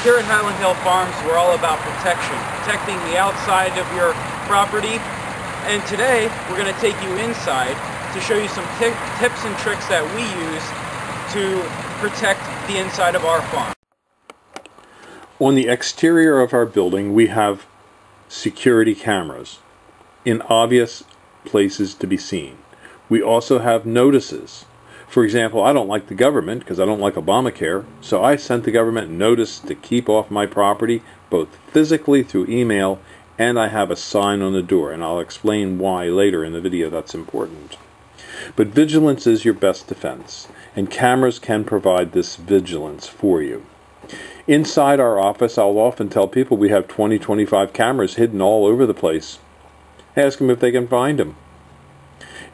Here at Highland Hill Farms, we're all about protection, protecting the outside of your property. And today, we're going to take you inside to show you some tips and tricks that we use to protect the inside of our farm. On the exterior of our building, we have security cameras in obvious places to be seen. We also have notices. For example, I don't like the government because I don't like Obamacare, so I sent the government notice to keep off my property, both physically through email, and I have a sign on the door, and I'll explain why later in the video that's important. But vigilance is your best defense, and cameras can provide this vigilance for you. Inside our office, I'll often tell people we have 20-25 cameras hidden all over the place. Ask them if they can find them.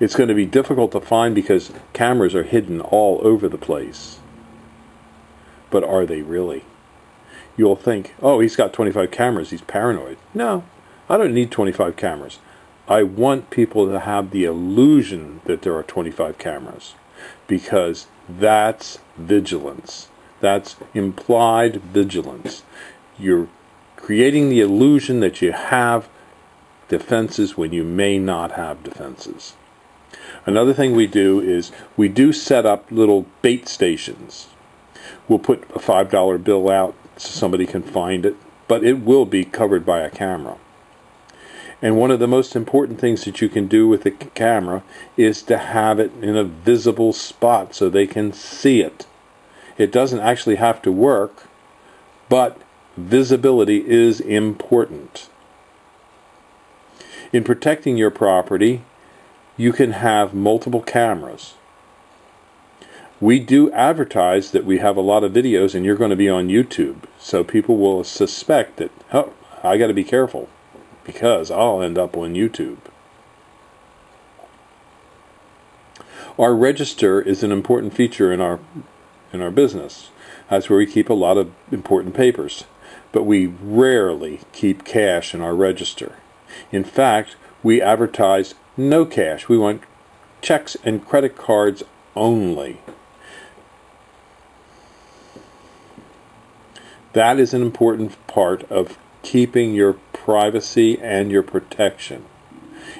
It's going to be difficult to find because cameras are hidden all over the place. But are they really? You'll think, oh, he's got 25 cameras, he's paranoid. No, I don't need 25 cameras. I want people to have the illusion that there are 25 cameras, because that's vigilance. That's implied vigilance. You're creating the illusion that you have defenses when you may not have defenses. Another thing we do is we do set up little bait stations. We'll put a $5 bill out so somebody can find it, but it will be covered by a camera. And one of the most important things that you can do with the camera is to have it in a visible spot so they can see it. It doesn't actually have to work, but visibility is important. In protecting your property, you can have multiple cameras. We do advertise that we have a lot of videos and you're going to be on YouTube, so people will suspect that, oh, I got to be careful because I'll end up on YouTube. Our register is an important feature in our business. That's where we keep a lot of important papers, but we rarely keep cash in our register. In fact, we advertise no cash. We want checks and credit cards only. That is an important part of keeping your privacy and your protection.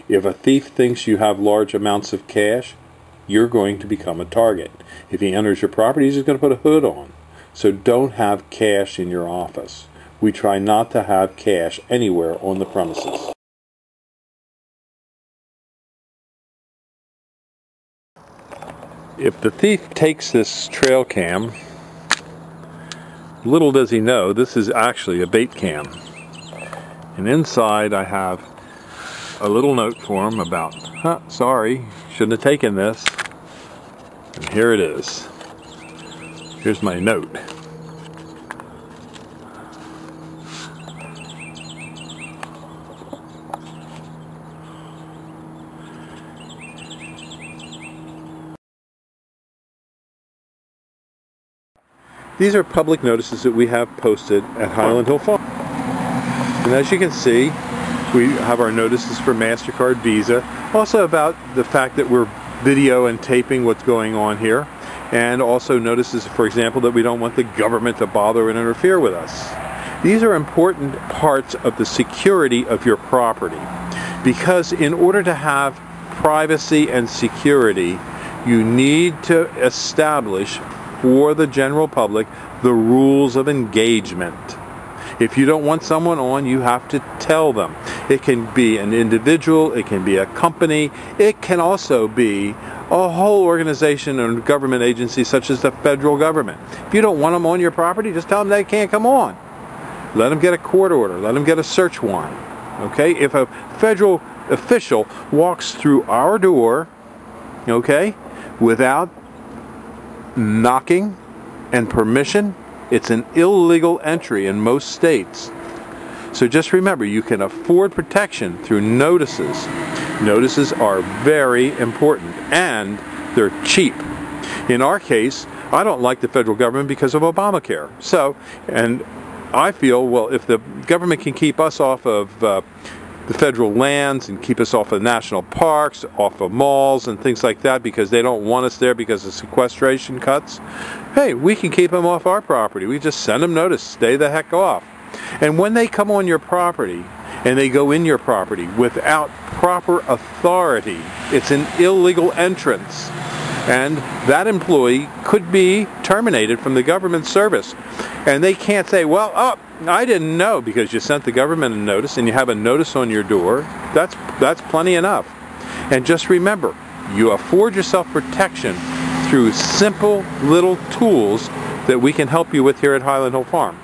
If a thief thinks you have large amounts of cash, you're going to become a target. If he enters your property, he's just going to put a hood on. So don't have cash in your office. We try not to have cash anywhere on the premises. If the thief takes this trail cam, little does he know this is actually a bait cam. And inside I have a little note for him about, sorry, shouldn't have taken this. And here it is. Here's my note. These are public notices that we have posted at Highland Hill Farm. And as you can see, we have our notices for MasterCard, Visa, also about the fact that we're video and taping what's going on here, and also notices, for example, that we don't want the government to bother and interfere with us. These are important parts of the security of your property, because in order to have privacy and security, you need to establish for the general public the rules of engagement. If you don't want someone on, you have to tell them. It can be an individual, it can be a company, it can also be a whole organization or government agency such as the federal government. If you don't want them on your property, just tell them they can't come on. Let them get a court order, let them get a search warrant. Okay? If a federal official walks through our door, okay, without knocking and permission, it's an illegal entry in most states. So just remember, you can afford protection through notices. Notices are very important and they're cheap. In our case, I don't like the federal government because of Obamacare. So, and I feel, well, if the government can keep us off of the federal lands and keep us off of national parks, off of malls and things like that because they don't want us there because of sequestration cuts. Hey, we can keep them off our property. We just send them notice, stay the heck off. And when they come on your property and they go in your property without proper authority, it's an illegal entrance. And that employee could be terminated from the government service. And they can't say, well, oh, I didn't know, because you sent the government a notice and you have a notice on your door. That's plenty enough. And just remember, you afford yourself protection through simple little tools that we can help you with here at Highland Hill Farm.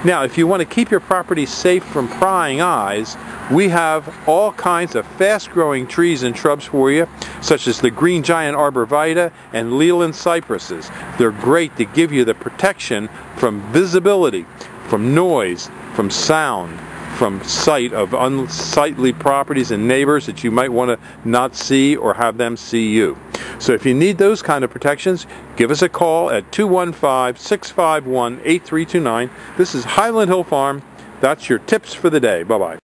Now, if you want to keep your property safe from prying eyes, we have all kinds of fast-growing trees and shrubs for you, such as the green giant arborvitae and Leyland cypresses. They're great to give you the protection from visibility, from noise, from sound, from sight of unsightly properties and neighbors that you might want to not see or have them see you. So if you need those kind of protections, give us a call at 215-651-8329. This is Highland Hill Farm. That's your tips for the day. Bye-bye.